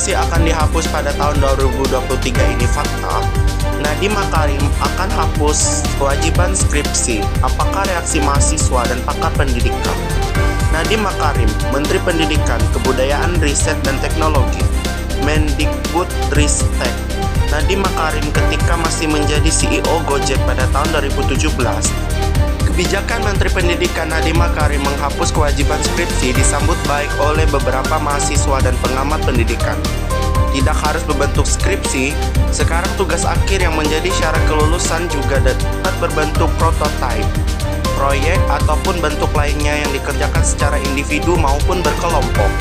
skripsi akan dihapus pada tahun 2023 ini fakta? Nadiem Makarim akan hapus kewajiban skripsi. Apakah reaksi mahasiswa dan pakar pendidikan? Nadiem Makarim, Menteri Pendidikan, Kebudayaan, Riset, dan Teknologi, Mendikbudristek. Nadiem Makarim ketika masih menjadi CEO Gojek pada tahun 2017. Kebijakan Menteri Pendidikan Nadiem Makarim menghapus kewajiban skripsi disambut baik oleh beberapa mahasiswa dan pengamat pendidikan. Tidak harus berbentuk skripsi, sekarang tugas akhir yang menjadi syarat kelulusan juga dapat berbentuk prototipe, proyek, ataupun bentuk lainnya yang dikerjakan secara individu maupun berkelompok.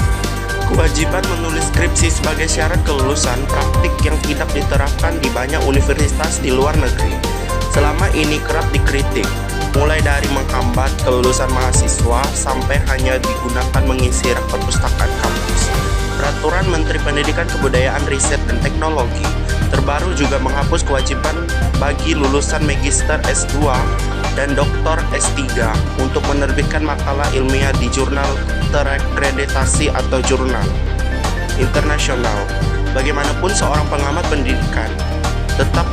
Kewajiban menulis skripsi sebagai syarat kelulusan praktik yang tidak diterapkan di banyak universitas di luar negeri. Selama ini kerap dikritik, mulai dari menghambat kelulusan mahasiswa sampai hanya digunakan mengisi rak perpustakaan kampus. Peraturan Menteri Pendidikan, Kebudayaan, Riset, dan Teknologi terbaru juga menghapus kewajiban bagi lulusan Magister S2 dan Doktor S3 untuk menerbitkan makalah ilmiah di jurnal terakreditasi atau jurnal internasional. Bagaimanapun seorang pengamat pendidikan tetap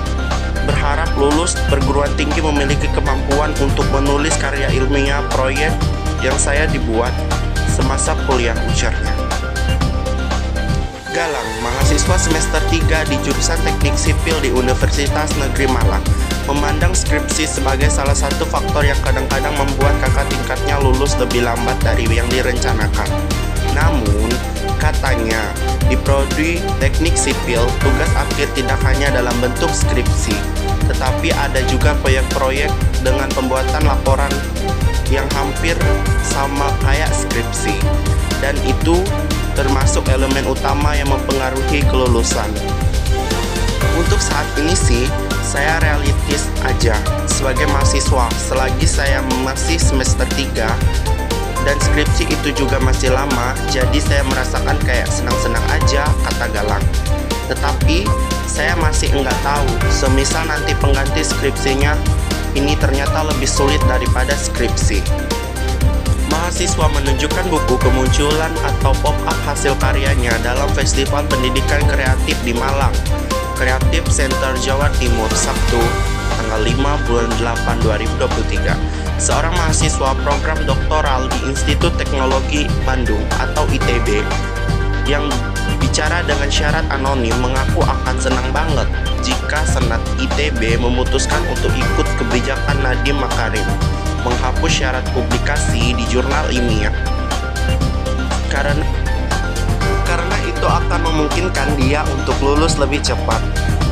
berharap lulus perguruan tinggi memiliki kemampuan untuk menulis karya ilmiah proyek yang saya dibuat semasa kuliah, ujarnya. Galang, mahasiswa semester 3 di jurusan Teknik Sipil di Universitas Negeri Malang, memandang skripsi sebagai salah satu faktor yang kadang-kadang membuat kakak tingkatnya lulus lebih lambat dari yang direncanakan. Namun, katanya, di prodi Teknik Sipil, tugas akhir tidak hanya dalam bentuk skripsi, tetapi ada juga proyek-proyek dengan pembuatan laporan yang hampir sama kayak skripsi, dan itu termasuk elemen utama yang mempengaruhi kelulusan. Untuk saat ini sih, saya realistis aja sebagai mahasiswa. Selagi saya masih semester 3 dan skripsi itu juga masih lama, jadi saya merasakan kayak senang-senang aja, kata Galang. Tetapi saya masih enggak tahu, semisal nanti pengganti skripsinya ini ternyata lebih sulit daripada skripsi. Mahasiswa menunjukkan buku kemunculan atau pop-up hasil karyanya dalam Festival Pendidikan Kreatif di Malang, Creative Center Jawa Timur, Sabtu, tanggal 5 bulan 8 2023. Seorang mahasiswa program doktoral di Institut Teknologi Bandung atau ITB yang bicara dengan syarat anonim mengaku akan senang banget jika Senat ITB memutuskan untuk ikut kebijakan Nadiem Makarim menghapus syarat publikasi di jurnal ilmiah. Karena itu akan memungkinkan dia untuk lulus lebih cepat.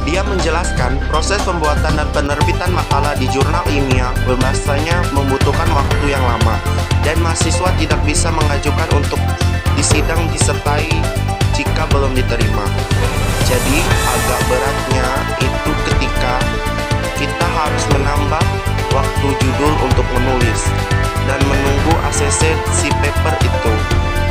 Dia menjelaskan proses pembuatan dan penerbitan makalah di jurnal ilmiah biasanya membutuhkan waktu yang lama, dan mahasiswa tidak bisa mengajukan untuk disidang disertai jika belum diterima. Jadi agak beratnya itu ketika kita harus menambah waktu judul untuk menulis dan menunggu ACC si paper itu,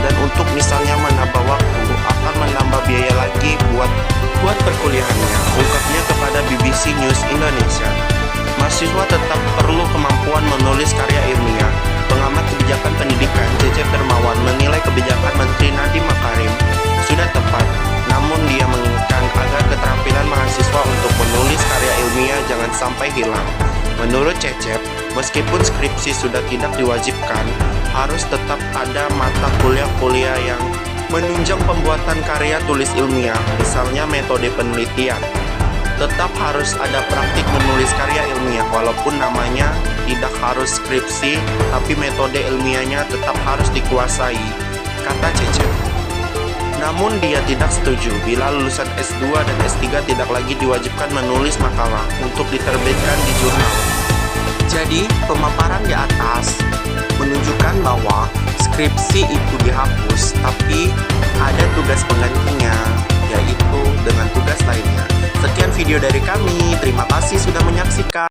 dan untuk misalnya menambah waktu akan menambah biaya lagi buat perkuliahannya, ungkapnya kepada BBC News Indonesia. Mahasiswa tetap perlu kemampuan menulis karya ilmiah. Pengamat kebijakan pendidikan Cecep Dermawan menilai kebijakan Menteri Nadiem Makarim sudah tepat, namun dia mengingatkan agar keterampilan mahasiswa untuk menulis karya ilmiah jangan sampai hilang. Menurut Cecep, meskipun skripsi sudah tidak diwajibkan, harus tetap ada mata kuliah-kuliah yang menunjang pembuatan karya tulis ilmiah, misalnya metode penelitian. Tetap harus ada praktik menulis karya ilmiah, walaupun namanya tidak harus skripsi, tapi metode ilmiahnya tetap harus dikuasai, kata Cecep. Namun dia tidak setuju bila lulusan S2 dan S3 tidak lagi diwajibkan menulis makalah untuk diterbitkan di jurnal. Jadi, pemaparan di atas menunjukkan bahwa skripsi itu dihapus, tapi ada tugas penggantinya, yaitu dengan tugas lainnya. Sekian video dari kami, terima kasih sudah menyaksikan.